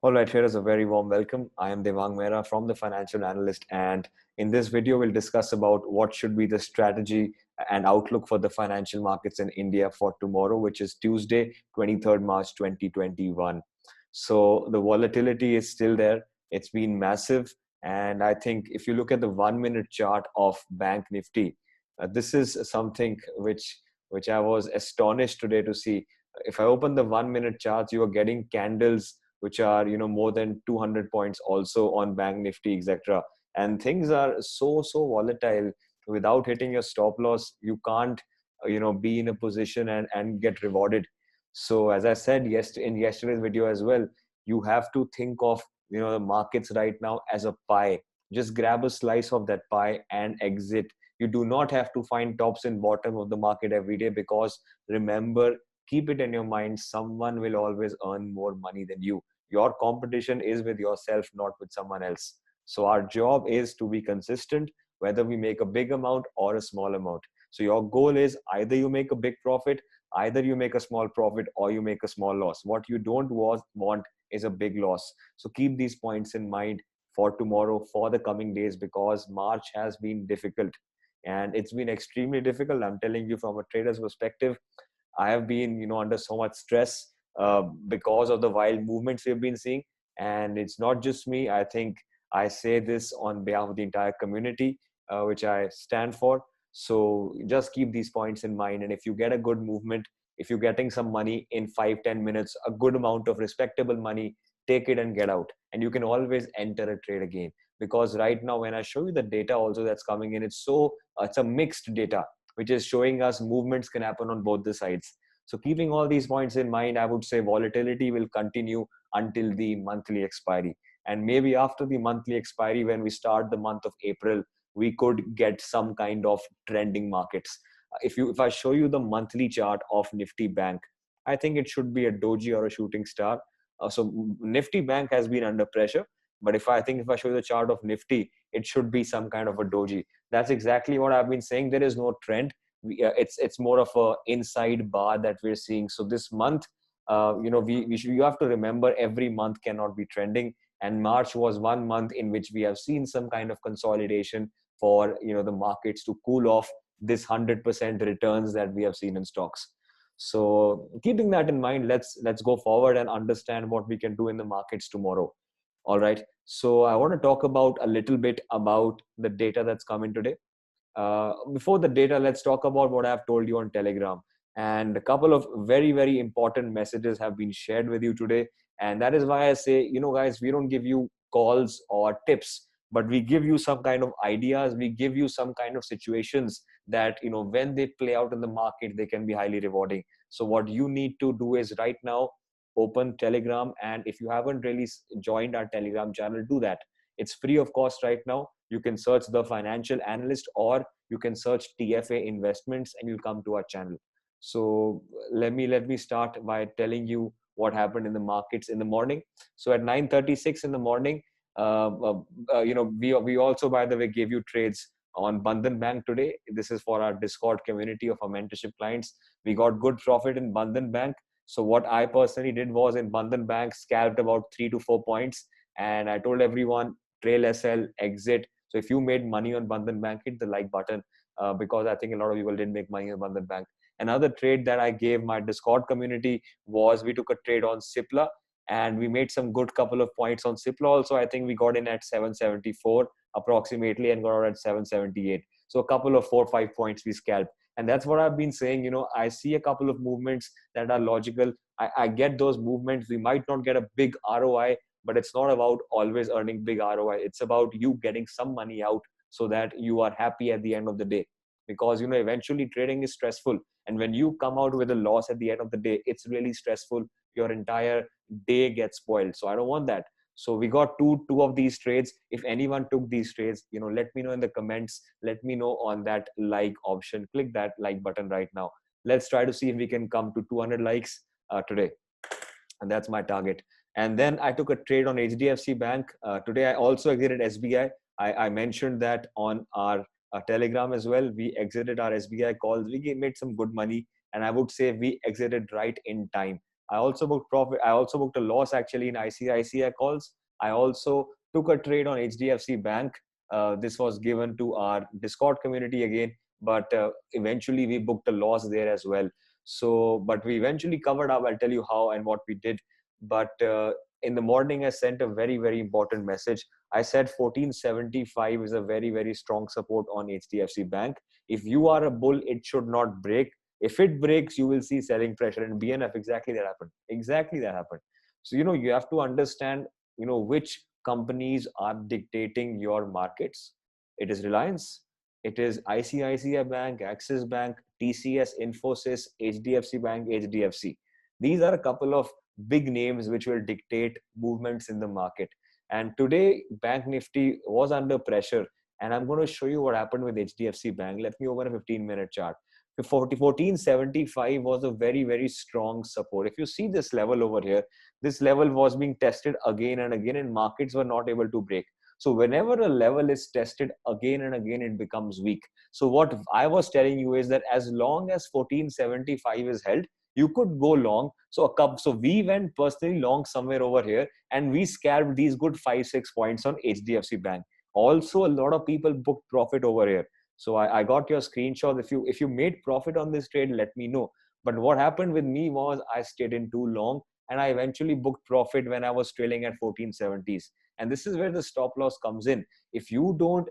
All right, here is a very warm welcome. I am Devang Mehra from the Financial Analyst, and in this video, we'll discuss about what should be the strategy and outlook for the financial markets in India for tomorrow, which is Tuesday, 23rd March 2021. So the volatility is still there. It's been massive, and I think if you look at the 1 minute chart of Bank Nifty, this is something which I was astonished today to see. If I open the 1 minute charts, you are getting candles which are more than 200 points also on Bank Nifty, etc. And things are so volatile. Without hitting your stop loss, you can't be in a position and get rewarded. So as I said in yesterday's video as well, you have to think of the markets right now as a pie. Just grab a slice of that pie and exit. You do not have to find tops and bottom of the market every day, because remember, keep it in your mind, someone will always earn more money than you. Your competition is with yourself, not with someone else. So our job is to be consistent, whether we make a big amount or a small amount. So your goal is either you make a big profit, either you make a small profit, or you make a small loss. What you don't want is a big loss. So keep these points in mind for tomorrow, for the coming days, because March has been difficult, and it's been extremely difficult. I'm telling you from a trader's perspective, I have been, under so much stress because of the wild movements we've been seeing. And it's not just me. I think I say this on behalf of the entire community, which I stand for. So just keep these points in mind. And if you get a good movement, if you're getting some money in 5-10 minutes, a good amount of respectable money, take it and get out. And you can always enter a trade again. Because right now, when I show you the data also that's coming in, it's a mixed data, which is showing us movements can happen on both the sides. So keeping all these points in mind, I would say volatility will continue until the monthly expiry. And maybe after the monthly expiry, when we start the month of April, we could get some kind of trending markets. If I show you the monthly chart of Nifty Bank, I think it should be a doji or a shooting star. So Nifty Bank has been under pressure, but if I show you the chart of Nifty, it should be some kind of a doji. That's exactly what I've been saying. There is no trend. It's more of a inside bar that we're seeing. So this month, you have to remember, every month cannot be trending, and March was one month in which we have seen some kind of consolidation for the markets to cool off this 100% returns that we have seen in stocks. So keeping that in mind, let's go forward and understand what we can do in the markets tomorrow. All right. So I want to talk about a little bit about the data that's coming today. Before the data, let's talk about what I've told you on Telegram. And a couple of very important messages have been shared with you today. And that is why I say, guys, we don't give you calls or tips, but we give you some kind of ideas. We give you some kind of situations that, when they play out in the market, they can be highly rewarding. So what you need to do is right now, open Telegram. And if you haven't really joined our Telegram channel, do that. It's free of cost right now. You can search the Financial Analyst, or you can search TFA Investments, and you'll come to our channel. So let me start by telling you what happened in the markets in the morning. So at 9:36 in the morning, we also, by the way, gave you trades on Bandhan Bank today. This is for our Discord community of our mentorship clients. We got good profit in Bandhan Bank. So what I personally did was, in Bandhan Bank, scalped about 3 to 4 points, and I told everyone, trail SL, exit. So if you made money on Bandhan Bank, hit the like button, because I think a lot of people didn't make money on Bandhan Bank. Another trade that I gave my Discord community was, we took a trade on Cipla, and we made some good couple of points on Cipla also. I think we got in at 774 approximately and got out at 778. So a couple of 4 or 5 points we scalped. And that's what I've been saying. I see a couple of movements that are logical. I get those movements. We might not get a big ROI, but it's not about always earning big ROI. It's about you getting some money out so that you are happy at the end of the day. Because, eventually trading is stressful. And when you come out with a loss at the end of the day, it's really stressful. Your entire day gets spoiled. So I don't want that. So we got two of these trades. If anyone took these trades, let me know in the comments. Let me know on that like option. Click that like button right now. Let's try to see if we can come to 200 likes today. And that's my target. And then I took a trade on HDFC Bank. Today I also exited SBI. I mentioned that on our Telegram as well. We exited our SBI calls. We made some good money. And I would say we exited right in time. I also booked profit. I also booked a loss actually in ICICI calls. I also took a trade on HDFC Bank. This was given to our Discord community again, but eventually we booked a loss there as well. So, but we eventually covered up. I'll tell you how and what we did. But in the morning, I sent a very, very important message. I said 1475 is a very, very strong support on HDFC Bank. If you are a bull, it should not break. If it breaks, you will see selling pressure. And BNF, exactly that happened. Exactly that happened. So, you have to understand, which companies are dictating your markets. It is Reliance, it is ICICI Bank, Axis Bank, TCS, Infosys, HDFC Bank, HDFC. These are a couple of big names which will dictate movements in the market. And today, Bank Nifty was under pressure. And I'm going to show you what happened with HDFC Bank. Let me open a 15-minute chart. 1475 was a very, very strong support. If you see this level over here, this level was being tested again and again, and markets were not able to break. So whenever a level is tested again and again, it becomes weak. So what I was telling you is that as long as 1475 is held, you could go long. So we went personally long somewhere over here, and we scalped these good 5-6 points on HDFC Bank. Also, a lot of people booked profit over here. So I got your screenshot. If you made profit on this trade, let me know. But what happened with me was I stayed in too long, and I eventually booked profit when I was trailing at 1470s. And this is where the stop loss comes in. If you don't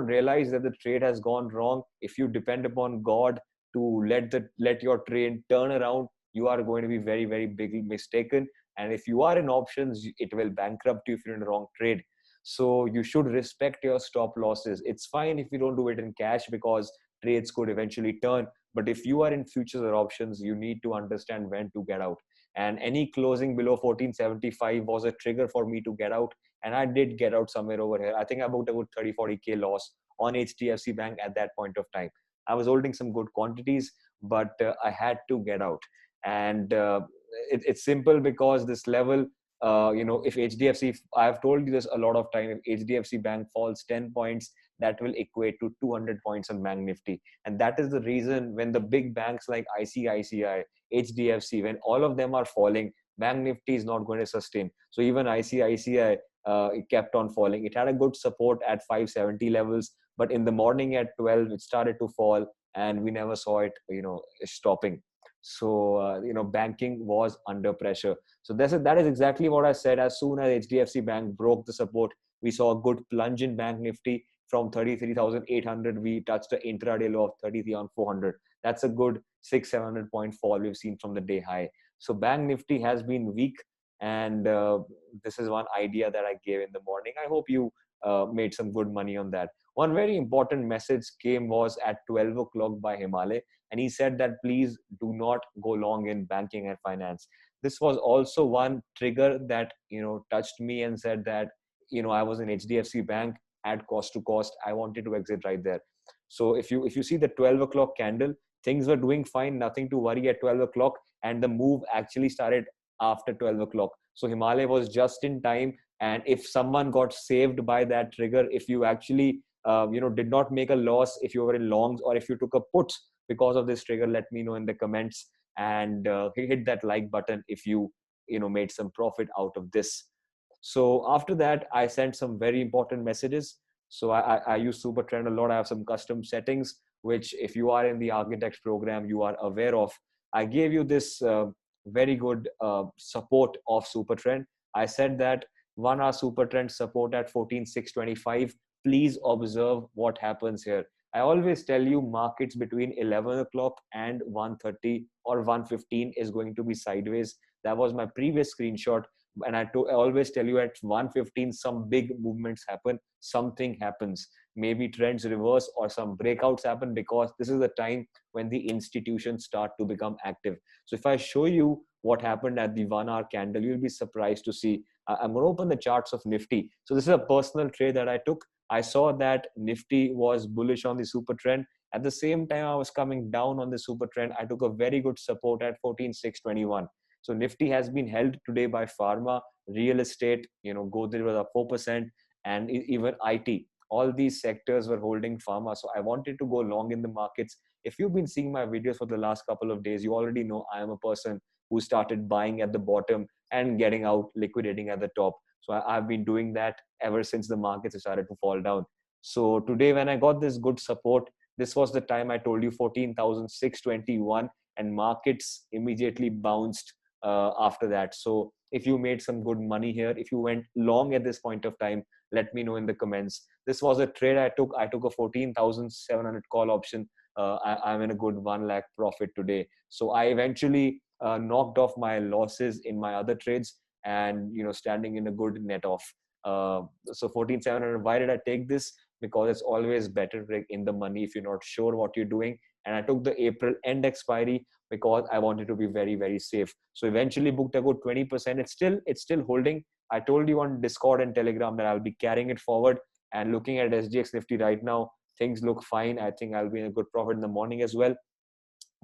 realize that the trade has gone wrong, if you depend upon God to let your trade turn around, you are going to be very, very big mistaken. And if you are in options, it will bankrupt you if you're in the wrong trade. So you should respect your stop losses. It's fine if you don't do it in cash because trades could eventually turn. But if you are in futures or options, you need to understand when to get out. And any closing below 1475 was a trigger for me to get out. And I did get out somewhere over here. I think I booked about 30-40K loss on HDFC Bank at that point of time. I was holding some good quantities, but I had to get out. And it's simple because this level, if HDFC, I've told you this a lot of time, if HDFC Bank falls 10 points, that will equate to 200 points on Bank Nifty. And that is the reason when the big banks like ICICI, HDFC, when all of them are falling, Bank Nifty is not going to sustain. So even ICICI, it kept on falling. It had a good support at 570 levels, but in the morning at 12, it started to fall, and we never saw it, stopping. So, banking was under pressure. So that is exactly what I said. As soon as HDFC Bank broke the support, we saw a good plunge in Bank Nifty from 33,800. We touched an intraday low of 33,400. That's a good 600-700 point fall we've seen from the day high. So Bank Nifty has been weak, and this is one idea that I gave in the morning. I hope you made some good money on that. One very important message came was at 12 o'clock by Himalay, and he said that please do not go long in banking and finance. This was also one trigger that touched me and said that I was in HDFC Bank at cost to cost. I wanted to exit right there. So if you see the 12 o'clock candle, things were doing fine, nothing to worry at 12 o'clock, and the move actually started after 12 o'clock. So Himalay was just in time. And if someone got saved by that trigger, if you actually did not make a loss, if you were in longs, or if you took a put because of this trigger, let me know in the comments, and hit that like button if you made some profit out of this. So after that, I sent some very important messages. So I use Super Trend a lot. I have some custom settings, which if you are in the Architects program, you are aware of. I gave you this very good support of Super Trend. I said that 1 hour Super Trend support at 14,625. Please observe what happens here. I always tell you markets between 11 o'clock and 1:30 or 1:15 is going to be sideways. That was my previous screenshot. And I always tell you at 1:15, some big movements happen, something happens. Maybe trends reverse or some breakouts happen, because this is the time when the institutions start to become active. So if I show you what happened at the 1 hour candle, you'll be surprised to see. I'm going to open the charts of Nifty. So this is a personal trade that I took. I saw that Nifty was bullish on the super trend. At the same time, I was coming down on the super trend. I took a very good support at 14,621. So Nifty has been held today by pharma, real estate, Godrej was up 4%, and even IT. All these sectors were holding pharma. So I wanted to go long in the markets. If you've been seeing my videos for the last couple of days, you already know I am a person who started buying at the bottom and getting out, liquidating at the top. So I've been doing that ever since the markets started to fall down. So today when I got this good support, this was the time I told you, 14,621, and markets immediately bounced after that. So if you made some good money here, if you went long at this point of time, let me know in the comments. This was a trade I took. I took a 14,700 call option. I'm in a good 1 lakh profit today. So I eventually knocked off my losses in my other trades, and standing in a good net off. So 14,700. Why did I take this? Because it's always better in the money if you're not sure what you're doing. And I took the April end expiry because I wanted to be very, very safe. So eventually booked a good 20%. It's still holding. I told you on Discord and Telegram that I'll be carrying it forward. And looking at SGX Nifty right now, things look fine. I think I'll be in a good profit in the morning as well.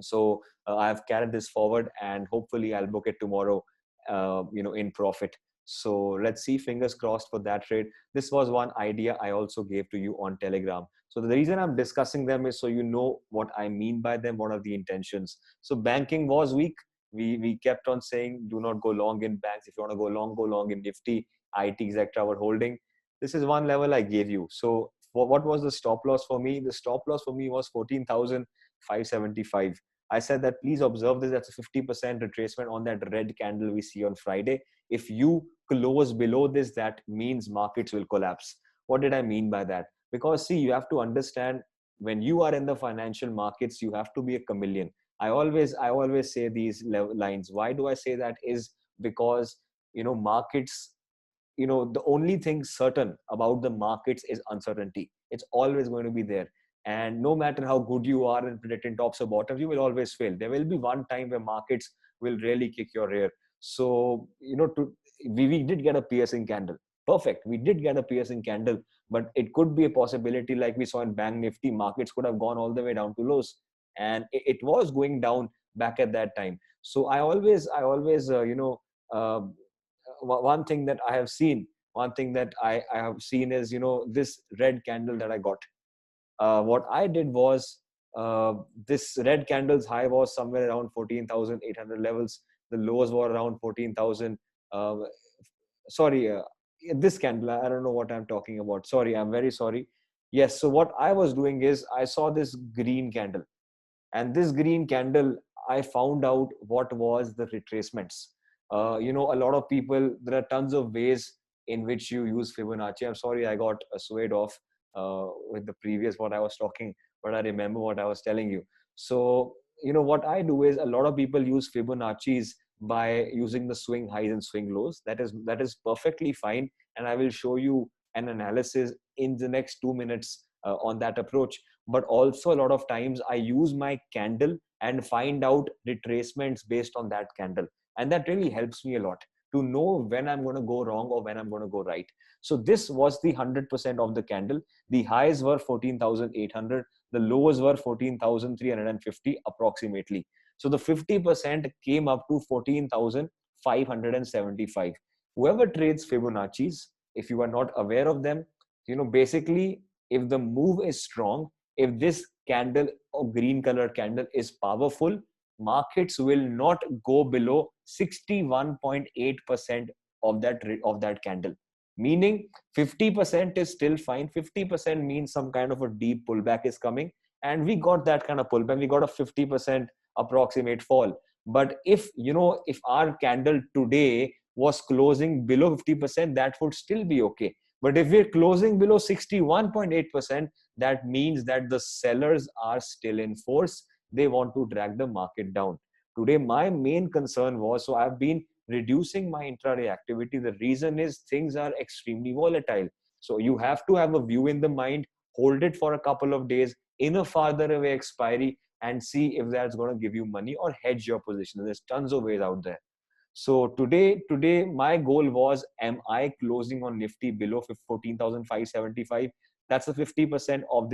So I've carried this forward, and hopefully I'll book it tomorrow, in profit. So let's see, fingers crossed for that trade. This was one idea I also gave to you on Telegram. So the reason I'm discussing them is so you know what I mean by them, what are the intentions. So banking was weak. We kept on saying, do not go long in banks. If you want to go long in Nifty, IT, etc. were holding. This is one level I gave you. So what was the stop loss for me? The stop loss for me was 14,575. I said that please observe this. That's a 50% retracement on that red candle we see on Friday. If you close below this, that means markets will collapse. What did I mean by that? Because see, you have to understand, when you are in the financial markets, you have to be a chameleon. I always say these lines. Why do I say that? Is because markets, the only thing certain about the markets is uncertainty. It's always going to be there. And no matter how good you are in predicting tops or bottoms, you will always fail. There will be one time where markets will really kick your rear. So we did get a piercing candle. Perfect, we did get a piercing candle, but it could be a possibility, like we saw in Bank Nifty, markets could have gone all the way down to lows, and it was going down back at that time. So I always uh, one thing that I have seen, is, this red candle that I got. What I did was, this red candle's high was somewhere around 14,800 levels. The lows were around 14,000. Sorry, this candle, I don't know what I'm talking about. Sorry, I'm very sorry. Yes, so what I was doing is I saw this green candle. And this green candle, I found out what was the retracements. A lot of people, there are tons of ways in which you use Fibonacci. I'm sorry, I got swayed off with the previous what I was talking, but I remember what I was telling you. So, what I do is, a lot of people use Fibonacci's by using the swing highs and swing lows. That is perfectly fine. And I will show you an analysis in the next 2 minutes on that approach. But also, a lot of times I use my candle and find out retracements based on that candle. And that really helps me a lot to know when I'm going to go wrong or when I'm going to go right. So this was the 100% of the candle. The highs were 14,800. The lows were 14,350 approximately. So the 50% came up to 14,575. Whoever trades Fibonacci's, if you are not aware of them, basically, if the move is strong, if this candle or green color candle is powerful, markets will not go below 61.8% of that candle. Meaning 50% is still fine. 50% means some kind of a deep pullback is coming, and we got that kind of pullback. We got a 50% approximate fall. But if our candle today was closing below 50%, that would still be okay. But if we're closing below 61.8%, that means that the sellers are still in force. They want to drag the market down. Today, my main concern was, so I've been reducing my intraday activity. The reason is things are extremely volatile. So you have to have a view in the mind, hold it for a couple of days in a farther away expiry, and see if that's going to give you money, or hedge your position. There's tons of ways out there. So today my goal was, am I closing on Nifty below 14,575? That's the 50% of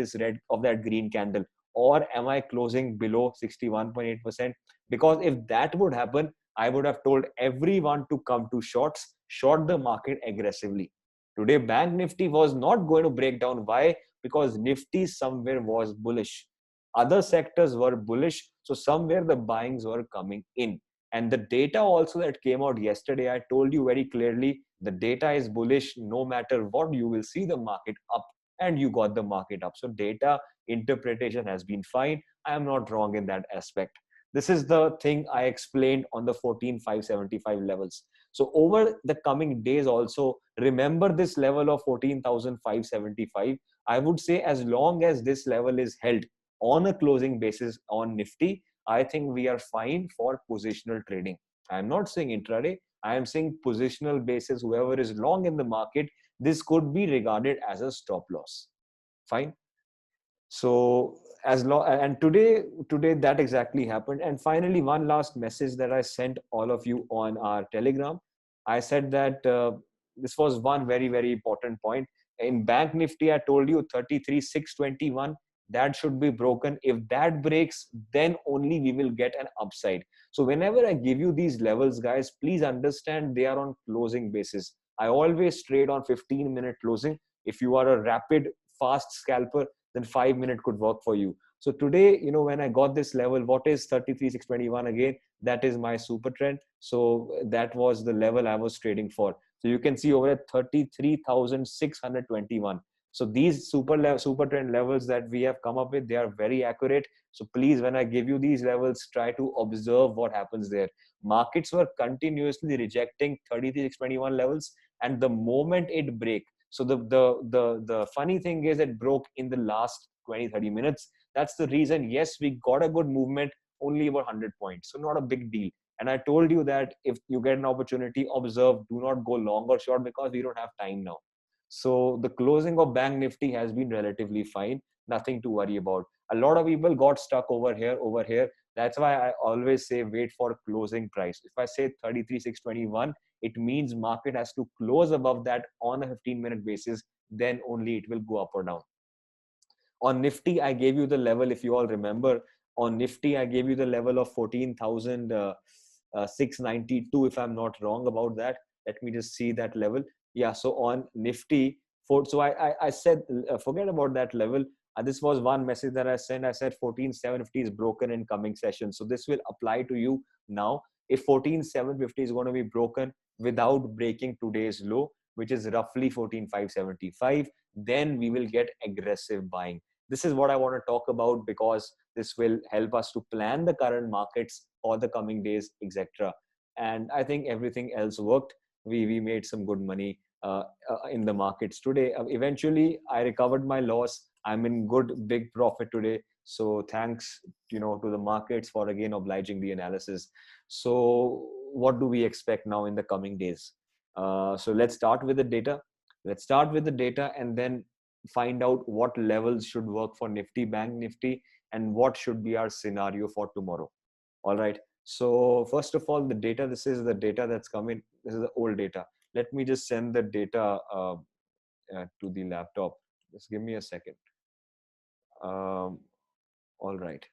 that green candle. Or am I closing below 61.8%? Because if that would happen, I would have told everyone to come to short the market aggressively. Today, Bank Nifty was not going to break down. Why? Because Nifty somewhere was bullish. Other sectors were bullish. So somewhere the buyings were coming in. And the data also that came out yesterday, I told you very clearly, the data is bullish. No matter what, you will see the market up, and you got the market up. So data interpretation has been fine. I am not wrong in that aspect. This is the thing I explained on the 14,575 levels. So over the coming days also, remember this level of 14,575. I would say as long as this level is held on a closing basis on Nifty, I think we are fine for positional trading. I'm not saying intraday. I am saying positional basis. Whoever is long in the market, this could be regarded as a stop loss. Fine. So as long, and today that exactly happened. And finally, one last message that I sent all of you on our Telegram. I said that this was one very important point. In Bank Nifty, I told you 33,621, that should be broken. If that breaks, then only we will get an upside. So whenever I give you these levels, guys, please understand they are on closing basis. I always trade on 15-minute closing. If you are a rapid fast scalper, then 5 minutes could work for you. So today, when I got this level, what is 33,621 again? That is my super trend. So that was the level I was trading for. So you can see over at 33,621. So these super trend levels that we have come up with, they are very accurate. So please, when I give you these levels, try to observe what happens there. Markets were continuously rejecting 33,621 levels, and the moment it break, so the funny thing is it broke in the last 20-30 minutes. That's the reason, yes, we got a good movement, only about 100 points. So not a big deal. And I told you that if you get an opportunity, observe, do not go long or short, because we don't have time now. So the closing of Bank Nifty has been relatively fine. Nothing to worry about. A lot of people got stuck over here. That's why I always say wait for closing price. If I say 33,621, it means market has to close above that on a 15-minute basis. Then only it will go up or down. On Nifty, I gave you the level, if you all remember. On Nifty, I gave you the level of 14,692, if I'm not wrong about that. Let me just see that level. Yeah, so on Nifty, so I said, forget about that level. This was one message that I sent. I said 14,750 is broken in coming sessions. So this will apply to you now. If 14,750 is going to be broken without breaking today's low, which is roughly 14,575, then we will get aggressive buying. This is what I want to talk about, because this will help us to plan the current markets for the coming days, etc. And I think everything else worked. We made some good money in the markets today. Eventually, I recovered my loss. I'm in good big profit today. So thanks, to the markets for again obliging the analysis. So what do we expect now in the coming days? So let's start with the data. And then find out what levels should work for Nifty, Bank Nifty, and what should be our scenario for tomorrow. All right. So first of all, the data, this is the data that's coming. This is the old data. Let me just send the data to the laptop. Just give me a second. All right.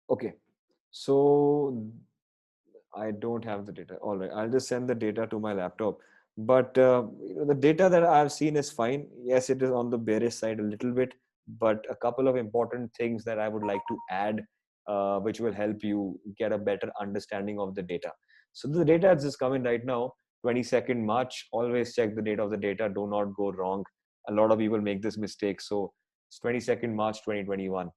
Okay. So I don't have the data. All right. I'll just send the data to my laptop. But the data that I've seen is fine. Yes, it is on the bearish side a little bit, but a couple of important things that I would like to add, which will help you get a better understanding of the data. So the data is just coming right now, 22nd March. Always check the date of the data. Do not go wrong. A lot of people make this mistake. So it's 22nd March 2021.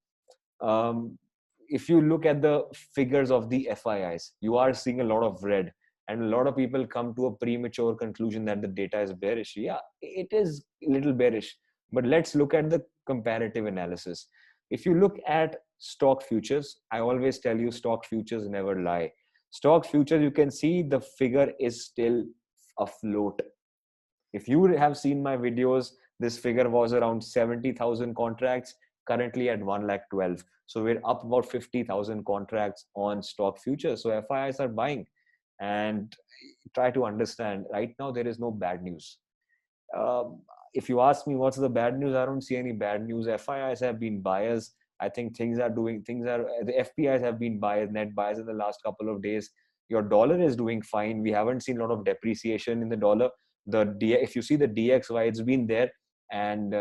If you look at the figures of the FIIs, you are seeing a lot of red, and a lot of people come to a premature conclusion that the data is bearish. Yeah, it is a little bearish, but let's look at the comparative analysis. If you look at stock futures, I always tell you stock futures never lie. Stock futures, you can see the figure is still afloat. If you have seen my videos, this figure was around 70,000 contracts, currently at 1,12,000. So we're up about 50,000 contracts on stock futures. So FIIs are buying. And try to understand, right now there is no bad news. If you ask me what's the bad news, I don't see any bad news. FIIs have been buyers. I think the FPIs have been buyers, net buyers in the last couple of days. Your dollar is doing fine. We haven't seen a lot of depreciation in the dollar. If you see the DXY, it's been there, and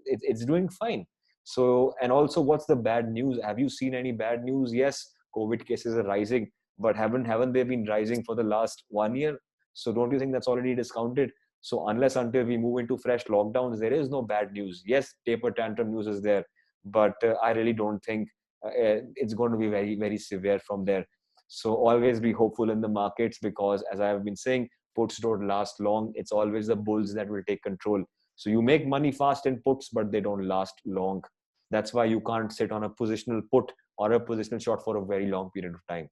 it's doing fine. So, and also, what's the bad news? Have you seen any bad news? Yes, COVID cases are rising, but haven't they been rising for the last 1 year? So don't you think that's already discounted? So unless until we move into fresh lockdowns, there is no bad news. Yes, taper tantrum news is there, but I really don't think it's going to be very, very severe from there. So always be hopeful in the markets, because as I have been saying, puts don't last long. It's always the bulls that will take control. So you make money fast in puts, but they don't last long. That's why you can't sit on a positional put or a positional short for a very long period of time,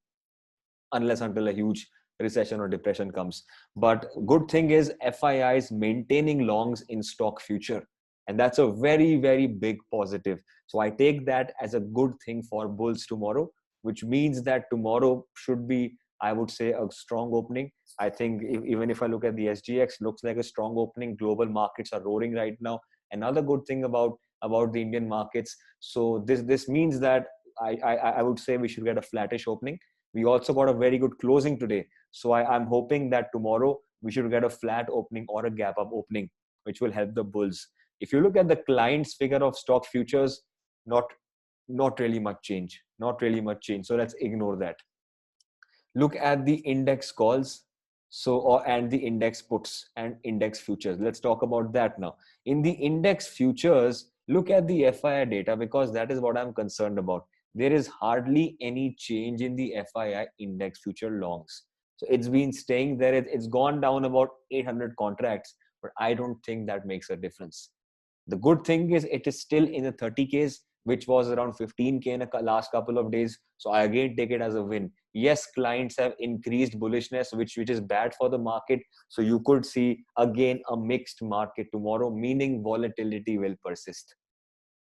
unless until a huge recession or depression comes. But good thing is FII is maintaining longs in stock future. And that's a very, very big positive. So I take that as a good thing for bulls tomorrow, which means that tomorrow should be, I would say, a strong opening. I think even if I look at the SGX, looks like a strong opening. Global markets are roaring right now. Another good thing about the Indian markets. So this means that I would say we should get a flattish opening. We also got a very good closing today. So I'm hoping that tomorrow we should get a flat opening or a gap up opening, which will help the bulls. If you look at the client's figure of stock futures, not really much change. Not really much change. So let's ignore that. Look at the index calls. And the index puts and index futures. Let's talk about that now. In the index futures, look at the FII data, because that is what I'm concerned about. There is hardly any change in the FII index future longs. So it's been staying there. It's gone down about 800 contracts, but I don't think that makes a difference. The good thing is it is still in the 30Ks, which was around 15K in the last couple of days. So I again take it as a win. Yes, clients have increased bullishness, which is bad for the market. So you could see again a mixed market tomorrow, meaning volatility will persist.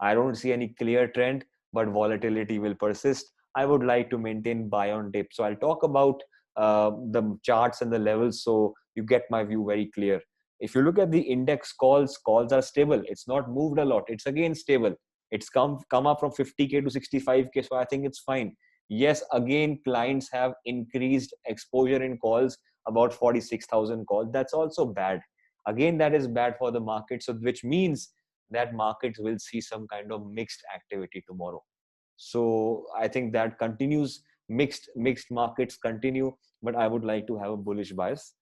I don't see any clear trend, but volatility will persist. I would like to maintain buy on dip. So I'll talk about the charts and the levels, so you get my view very clear. If you look at the index calls are stable. It's not moved a lot. It's again stable. It's come up from 50K to 65K. So I think it's fine. Yes, again, clients have increased exposure in calls, about 46,000 calls. That's also bad. Again, that is bad for the market. So which means that markets will see some kind of mixed activity tomorrow. So I think that continues. Mixed markets continue, but I would like to have a bullish bias.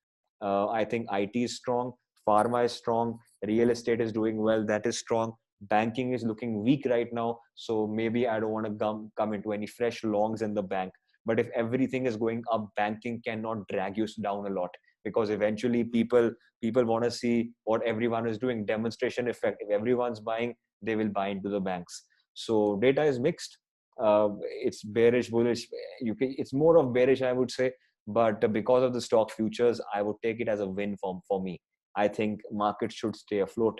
I think IT is strong, pharma is strong, real estate is doing well, that is strong. Banking is looking weak right now, so maybe I don't want to come into any fresh longs in the bank. But if everything is going up, banking cannot drag you down a lot, because eventually people want to see what everyone is doing. Demonstration effect. If everyone's buying, they will buy into the banks. So data is mixed. It's bearish, bullish. It's more of bearish, I would say. But because of the stock futures, I would take it as a win for me. I think market should stay afloat.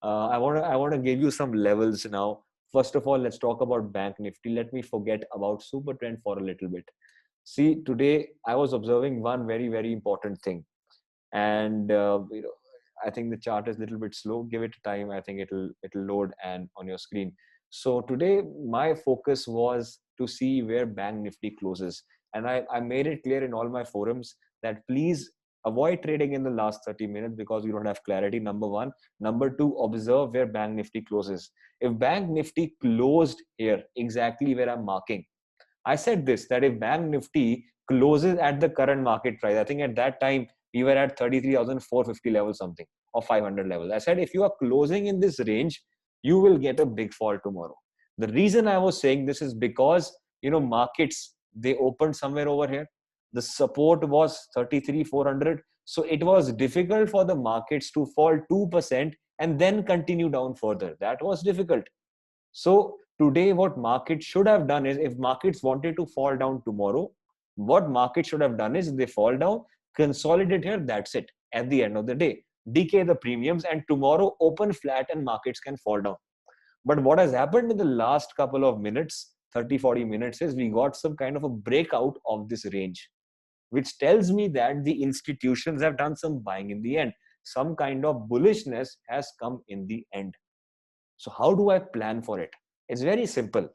I want to give you some levels now. First of all, let's talk about Bank Nifty. Let me forget about Super Trend for a little bit. See, today I was observing one very, very important thing, and I think the chart is a little bit slow. Give it time. I think it'll load and on your screen. So today my focus was to see where Bank Nifty closes, and I made it clear in all my forums that please avoid trading in the last 30 minutes, because you don't have clarity, number one. Number two, observe where Bank Nifty closes. If Bank Nifty closed here, exactly where I'm marking, I said this, that if Bank Nifty closes at the current market price, I think at that time we were at 33,450 level something, or 500 level. I said, if you are closing in this range, you will get a big fall tomorrow. The reason I was saying this is because, markets, they opened somewhere over here. The support was 33,400. So it was difficult for the markets to fall 2% and then continue down further. That was difficult. So today, what markets should have done is, if markets wanted to fall down tomorrow, what markets should have done is they fall down, consolidate here, that's it. At the end of the day, decay the premiums, and tomorrow open flat and markets can fall down. But what has happened in the last couple of minutes, 30, 40 minutes, is we got some kind of a breakout of this range, which tells me that the institutions have done some buying in the end. Some kind of bullishness has come in the end. So how do I plan for it? It's very simple.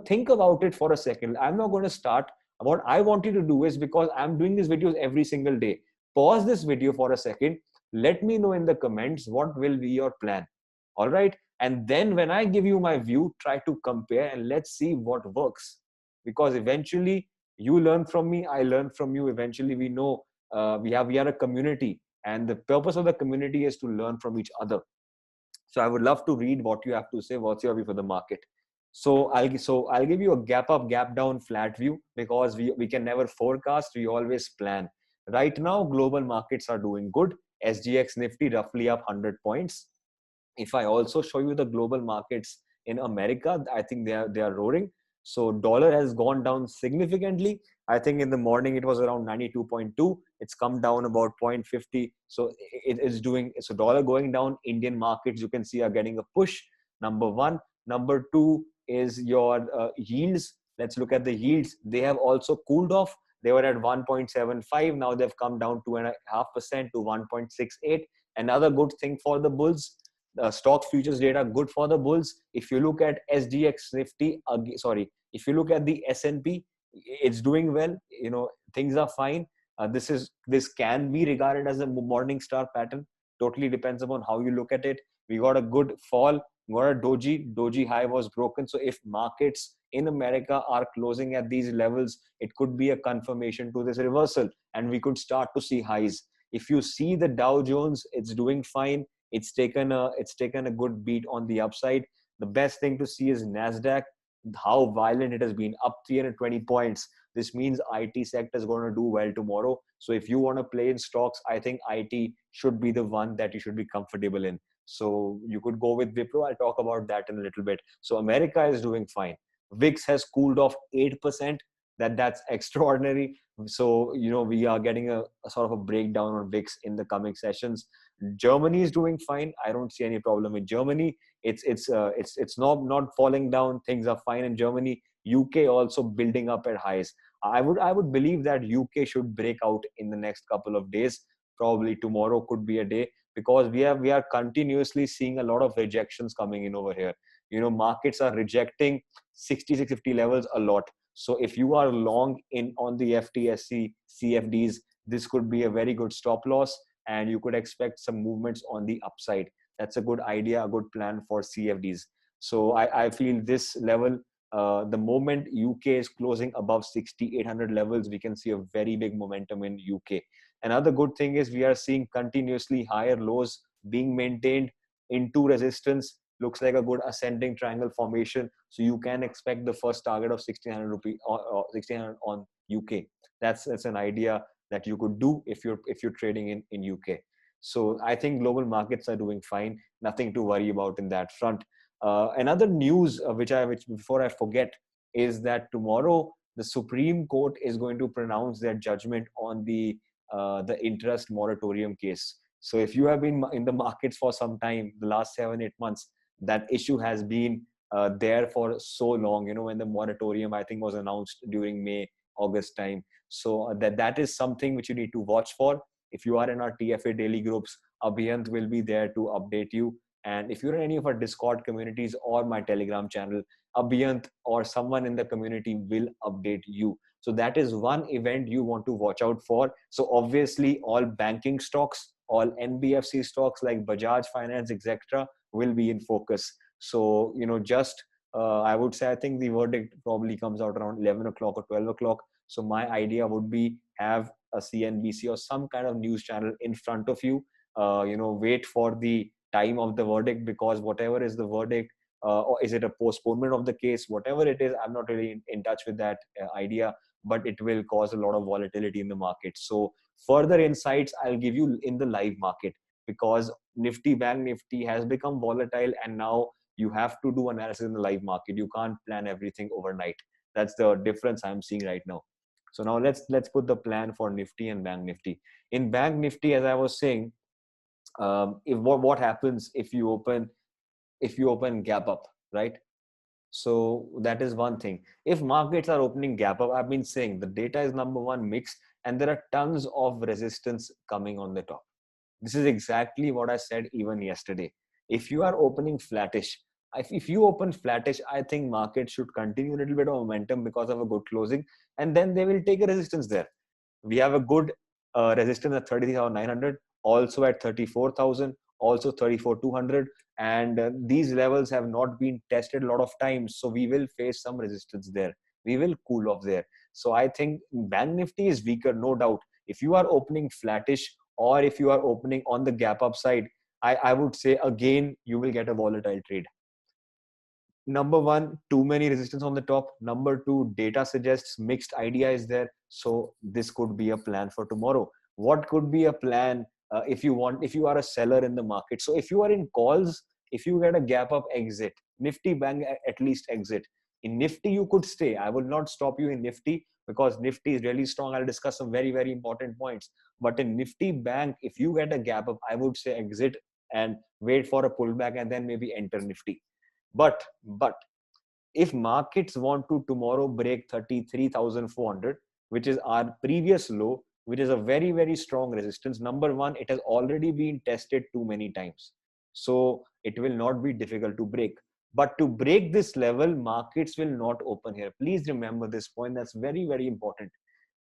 Think about it for a second. I'm not going to start. What I want you to do is, because I'm doing these videos every single day, pause this video for a second. Let me know in the comments what will be your plan. All right. And then when I give you my view, try to compare and let's see what works. because eventually you learn from me, I learn from you. Eventually we know we are a community, and the purpose of the community is to learn from each other. So I would love to read what you have to say. What's your view for the market? So I'll give you a gap up, gap down, flat view, because we can never forecast. We always plan. Right now, global markets are doing good. SGX Nifty roughly up 100 points. If I also show you the global markets in America, I think they are roaring. So dollar has gone down significantly. I think in the morning it was around 92.2. It's come down about 0.50. So it is doing, so dollar going down. Indian markets, you can see, are getting a push. Number one. Number two is your yields. Let's look at the yields. They have also cooled off. They were at 1.75. Now they've come down 2.5% to 1.68. Another good thing for the bulls, stock futures data good for the bulls. If you look at SGX Nifty, if you look at the S&P, it's doing well. Things are fine. This can be regarded as a morning star pattern. Totally depends upon how you look at it. We got a good fall. We got a doji high was broken. So if markets in America are closing at these levels, it could be a confirmation to this reversal, and we could start to see highs. If you see the Dow Jones, it's doing fine. It's taken a good beat on the upside. The best thing to see is Nasdaq, how violent it has been, up 320 points. This means IT sector is going to do well tomorrow. So if you want to play in stocks, I think IT should be the one that you should be comfortable in. So you could go with Wipro. I'll talk about that in a little bit. So America is doing fine. VIX has cooled off 8%. That's extraordinary. So we are getting a sort of a breakdown on VIX in the coming sessions. Germany is doing fine. I don't see any problem with Germany. It's not falling down. Things are fine in Germany. UK also building up at highs. I would believe that UK should break out in the next couple of days. Probably tomorrow could be a day, because we are continuously seeing a lot of rejections coming in over here. Markets are rejecting 60-50 levels a lot. So if you are long in on the FTSE CFDs, this could be a very good stop loss, and you could expect some movements on the upside. That's a good idea, a good plan for CFDs. So I feel this level, the moment UK is closing above 6,800 levels, we can see a very big momentum in UK. Another good thing is we are seeing continuously higher lows being maintained into resistance. Looks like a good ascending triangle formation. So you can expect the first target of 1,600 rupee or 1,600 on UK. That's an idea that you could do if you're trading in UK. So I think global markets are doing fine. Nothing to worry about in that front. Another news which before I forget is that tomorrow the Supreme Court is going to pronounce their judgment on the interest moratorium case. So if you have been in the markets for some time, the last 7-8 months, that issue has been there for so long. When the moratorium, I think, was announced during May, August time. So that is something which you need to watch for. If you are in our TFA daily groups, Abhiyant will be there to update you. And if you're in any of our Discord communities or my Telegram channel, Abhiyant or someone in the community will update you. So that is one event you want to watch out for. So obviously all banking stocks, all NBFC stocks like Bajaj Finance, etc., will be in focus. So, I would say, I think the verdict probably comes out around 11 o'clock or 12 o'clock. So my idea would be have a CNBC or some kind of news channel in front of you, wait for the time of the verdict, because whatever is the verdict, or is it a postponement of the case, whatever it is, I'm not really in touch with that idea, but it will cause a lot of volatility in the market. So further insights I'll give you in the live market, because Bank Nifty has become volatile, and now you have to do analysis in the live market. You can't plan everything overnight. That's the difference I'm seeing right now. So now let's put the plan for Nifty and Bank Nifty. In Bank Nifty, as I was saying, what happens if you open gap up, right? So that is one thing. If markets are opening gap up, I've been saying the data is number one mixed, and there are tons of resistance coming on the top. This is exactly what I said even yesterday. If you are opening flattish, if you open flattish, I think market should continue a little bit of momentum because of a good closing, and then they will take a resistance there. We have a good resistance at 33,900, also at 34,000, also 34,200, and these levels have not been tested a lot of times, so we will face some resistance there. we will cool off there. So I think Bank Nifty is weaker, no doubt. If you are opening flattish or if you are opening on the gap up side, I would say again, you will get a volatile trade. Number one, too many resistance on the top. Number two, data suggests mixed idea is there. So this could be a plan for tomorrow. What could be a plan if you want, if you are a seller in the market? So if you are in calls, if you get a gap up, exit. Nifty Bank at least exit. In Nifty, you could stay. I will not stop you in Nifty because Nifty is really strong. I'll discuss some very, very important points. But in Nifty Bank, if you get a gap up, I would say exit and wait for a pullback and then maybe enter Nifty. But if markets want to tomorrow break 33,400, which is our previous low, which is a very, very strong resistance, number one, it has already been tested too many times. So it will not be difficult to break. But to break this level, markets will not open here. Please remember this point. That's very, very important.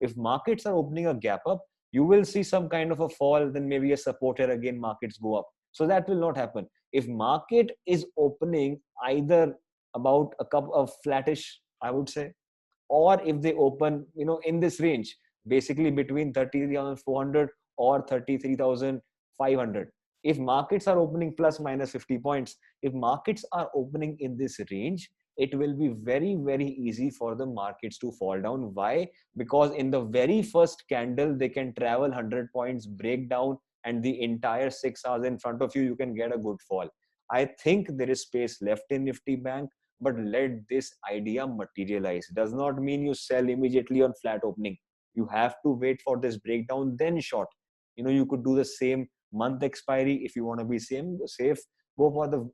If markets are opening a gap up, you will see some kind of a fall, then maybe a support here again, markets go up. So that will not happen. If market is opening either about a cup of flattish, I would say, or if they open, in this range, basically between 33,400 or 33,500. If markets are opening plus minus 50 points, if markets are opening in this range, it will be very, very easy for the markets to fall down. Why? Because in the very first candle, they can travel 100 points, break down, and the entire 6 hours in front of you, you can get a good fall. I think there is space left in Nifty Bank, but let this idea materialize. Does not mean you sell immediately on flat opening. You have to wait for this breakdown, then short. You could do the same month expiry. If you want to be safe, go for the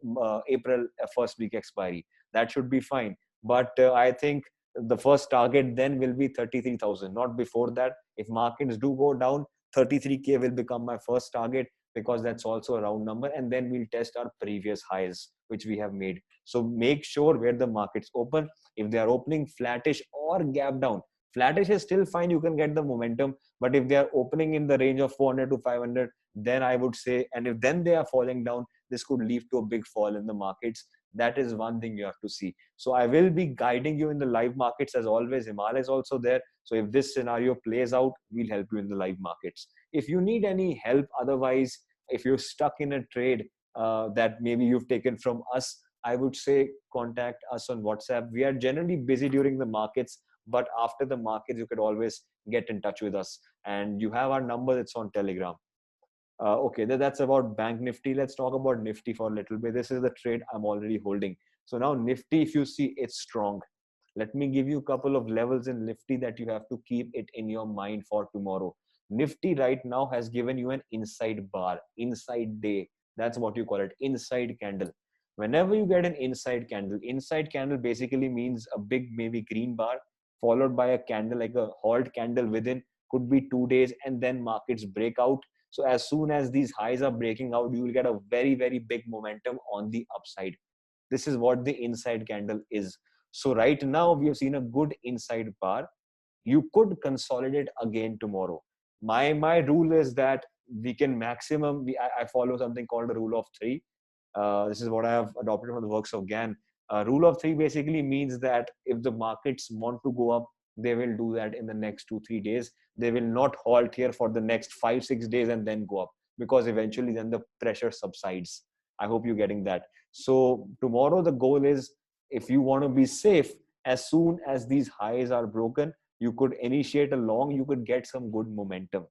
April first week expiry. That should be fine. But I think the first target then will be 33,000, not before that. If markets do go down, 33K will become my first target because that's also a round number. And then we'll test our previous highs, which we have made. So make sure where the markets open. If they are opening flattish or gap down, flattish is still fine. You can get the momentum. But if they are opening in the range of 400 to 500, then I would say, and if then they are falling down, this could lead to a big fall in the markets. That is one thing you have to see. So I will be guiding you in the live markets as always. Himal is also there. So if this scenario plays out, we'll help you in the live markets. If you need any help, otherwise, if you're stuck in a trade that maybe you've taken from us, I would say contact us on WhatsApp. We are generally busy during the markets, but after the markets, you could always get in touch with us. And you have our number, it's on Telegram. Okay, that's about Bank Nifty. Let's talk about Nifty for a little bit. This is the trade I'm already holding. So now Nifty, if you see, it's strong. Let me give you a couple of levels in Nifty that you have to keep it in your mind for tomorrow. Nifty right now has given you an inside bar, inside day. That's what you call it, inside candle. Whenever you get an inside candle basically means a big maybe green bar followed by a candle like a halt candle within, could be 2 days, and then markets break out. So as soon as these highs are breaking out, you will get a very, very big momentum on the upside. This is what the inside candle is. So right now we have seen a good inside bar. You could consolidate again tomorrow. My rule is that we can maximum, I follow something called the rule of three. This is what I have adopted from the works of Gann. Rule of three basically means that if the markets want to go up, they will do that in the next 2-3 days. They will not halt here for the next 5-6 days and then go up, because eventually then the pressure subsides. I hope you're getting that. So tomorrow the goal is, if you want to be safe, as soon as these highs are broken, you could initiate a long, you could get some good momentum.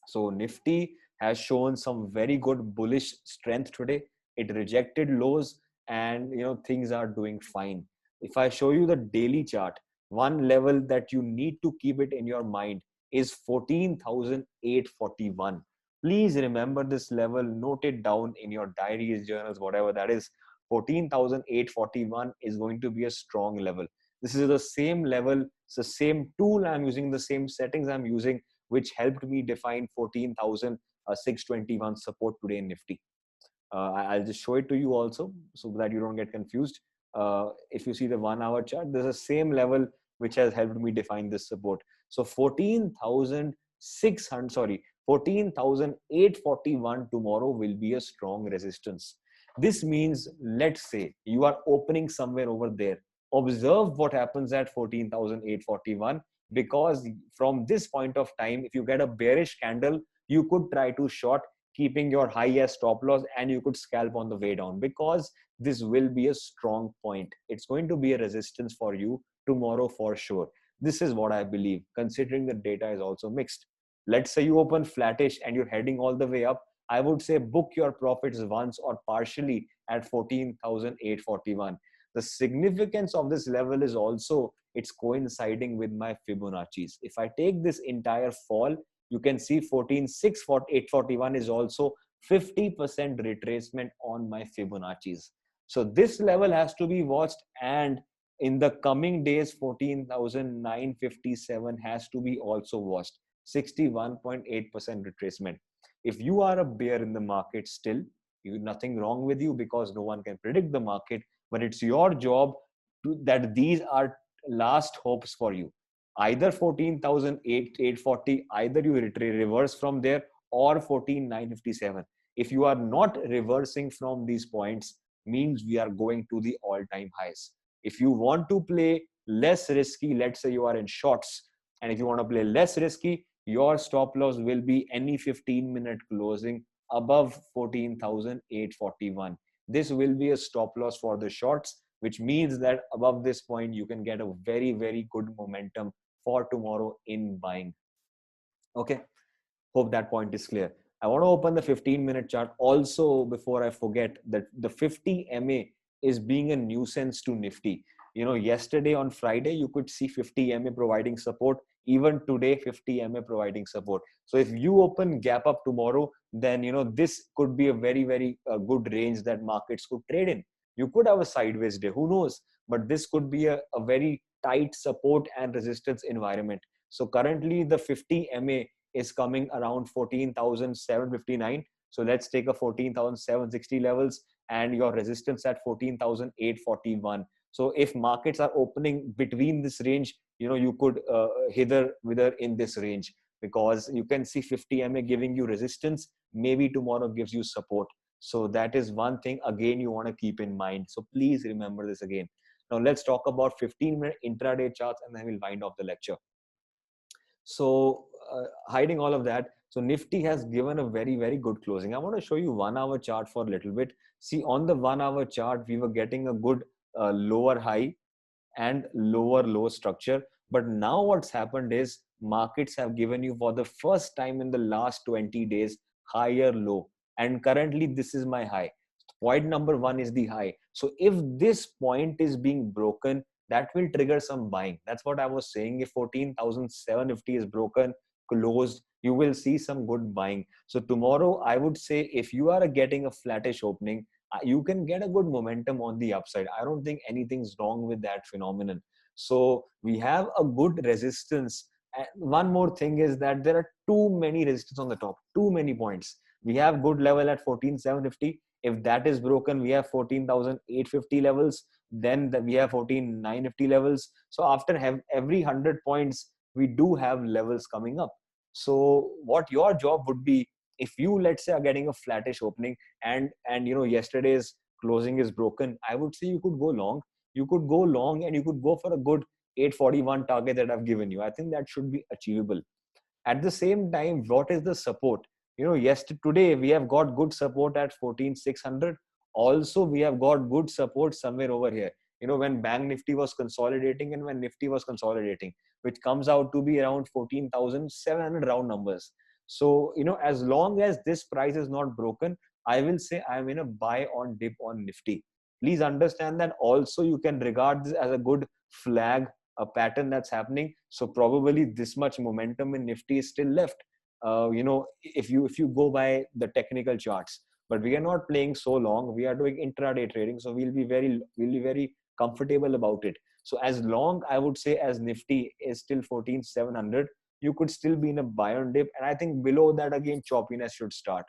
So Nifty has shown some very good bullish strength today. It rejected lows, and things are doing fine. If I show you the daily chart, one level that you need to keep it in your mind is 14,841. Please remember this level, note it down in your diaries, journals, whatever that is. 14,841 is going to be a strong level. This is the same level, it's the same tool I'm using, the same settings I'm using, which helped me define 14,621 support today in Nifty. I'll just show it to you also so that you don't get confused. If you see the 1 hour chart, there's the same level which has helped me define this support. So 14,841 tomorrow will be a strong resistance. This means, let's say you are opening somewhere over there. Observe what happens at 14,841, because from this point of time, if you get a bearish candle, you could try to short, keeping your high as stop loss, and you could scalp on the way down, because this will be a strong point. It's going to be a resistance for you tomorrow for sure. This is what I believe, considering the data is also mixed. Let's say you open flattish and you're heading all the way up. I would say book your profits once or partially at 14,841. The significance of this level is also it's coinciding with my Fibonacci's. If I take this entire fall, you can see 14,841 is also 50% retracement on my Fibonacci's. So this level has to be watched, and in the coming days 14,957 has to be also watched. 61.8% retracement. If you are a bear in the market still, nothing wrong with you, because no one can predict the market, but it's your job that these are last hopes for you. Either 14,840, either you reverse from there, or 14,957. If you are not reversing from these points, means we are going to the all-time highs. If you want to play less risky, let's say you are in shorts, and if you want to play less risky, your stop loss will be any 15-minute closing above 14,841. This will be a stop loss for the shorts, which means that above this point, you can get a very, very good momentum for tomorrow in buying. Okay. Hope that point is clear. I want to open the 15-minute chart. Also, before I forget, that the 50 MA is being a nuisance to Nifty. Yesterday on Friday, you could see 50 MA providing support. Even today, 50 MA providing support. So if you open gap up tomorrow, then, this could be a very, very good range that markets could trade in. You could have a sideways day, who knows? But this could be a very tight support and resistance environment. So currently the 50 MA is coming around 14,759. So let's take a 14,760 levels and your resistance at 14,841. So if markets are opening between this range, you could hither wither in this range, because you can see 50 MA giving you resistance, maybe tomorrow gives you support. So that is one thing again you want to keep in mind. So please remember this again. Now let's talk about 15-minute intraday charts, and then we'll wind off the lecture. So hiding all of that, so Nifty has given a very, very good closing. I want to show you 1 hour chart for a little bit. See, on the 1 hour chart, we were getting a good lower high and lower low structure. But now what's happened is markets have given you, for the first time in the last 20 days, higher low. And currently this is my high. Point number 1 is the high. So if this point is being broken, that will trigger some buying. That's what I was saying. If 14,750 is broken, closed, you will see some good buying. So tomorrow, I would say if you are getting a flattish opening, you can get a good momentum on the upside. I don't think anything's wrong with that phenomenon. So we have a good resistance. And one more thing is that there are too many resistance on the top, too many points. We have good level at 14,750. If that is broken, we have 14,850 levels. Then we have 14,950 levels. So after every 100 points, we do have levels coming up. So what your job would be, if you, let's say, are getting a flattish opening and yesterday's closing is broken, I would say you could go long. You could go long and you could go for a good 841 target that I've given you. I think that should be achievable. At the same time, what is the support? Today we have got good support at 14,600. Also, we have got good support somewhere over here. When Bank Nifty was consolidating and when Nifty was consolidating, which comes out to be around 14,700 round numbers. So, as long as this price is not broken, I will say I'm in a buy on dip on Nifty. Please understand that also you can regard this as a good flag, a pattern that's happening. So probably this much momentum in Nifty is still left. If you go by the technical charts, but we are not playing so long. We are doing intraday trading, so we'll be very comfortable about it. So as long, I would say, as Nifty is still 14,700, you could still be in a buy on dip, and I think below that again choppiness should start.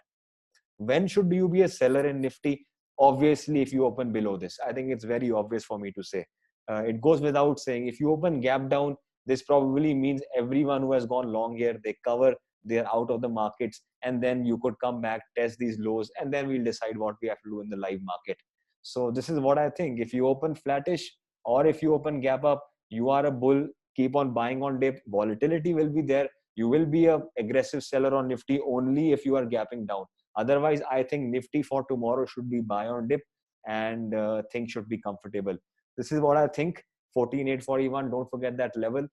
When should you be a seller in Nifty? Obviously, if you open below this. I think it's very obvious for me to say. It goes without saying. If you open gap down, this probably means everyone who has gone long here, they cover, they're out of the markets, and then you could come back, test these lows, and then we'll decide what we have to do in the live market. So this is what I think. If you open flattish, Or if you open gap up, you are a bull, keep on buying on dip. Volatility will be there. You will be a aggressive seller on Nifty only if you are gapping down. Otherwise, I think Nifty for tomorrow should be buy on dip, and things should be comfortable. This is what I think. 14,841, don't forget that level.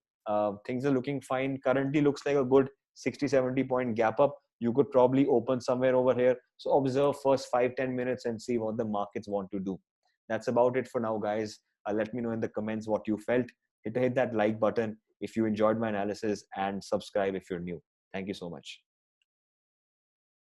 Things are looking fine. Currently looks like a good 60-70 point gap up. You could probably open somewhere over here. So observe first 5-10 minutes and see what the markets want to do. That's about it for now, guys. Let me know in the comments what you felt. Hit that like button if you enjoyed my analysis, and subscribe if you're new. Thank you so much.